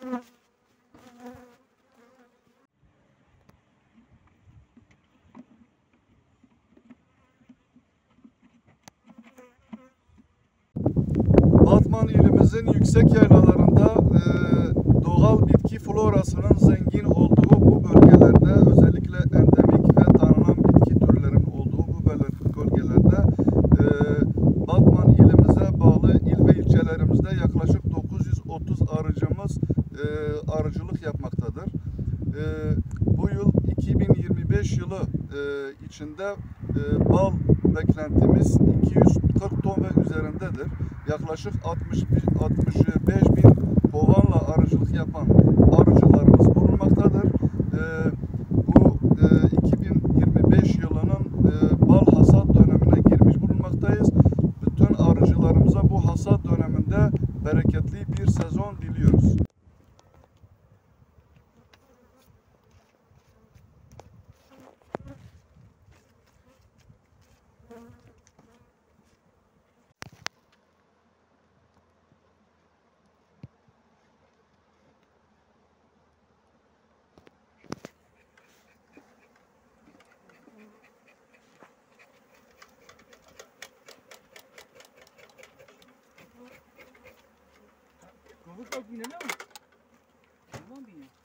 Batman ilimizin yüksek yaylalarında doğal bitki florasının zengin olduğu bu bölgelerde, özellikle endemik ve tanınan bitki türlerinin olduğu bu bölgelerde Batman ilimize bağlı il ve ilçelerimizde yaklaşık 930 arıcımız arıcılık yapmaktadır. Bu yıl 2025 yılı içinde bal beklentimiz 240 ton ve üzerindedir. Yaklaşık 65 bin kovanla arıcılık yapan arıcılarımız bulunmaktadır. Bu 2025 yılının bal hasat dönemine girmiş bulunmaktayız. Bütün arıcılarımıza bu hasat döneminde bereketli bir sezon diliyoruz. Vamos para o Guiné, não? Vamos, Guiné.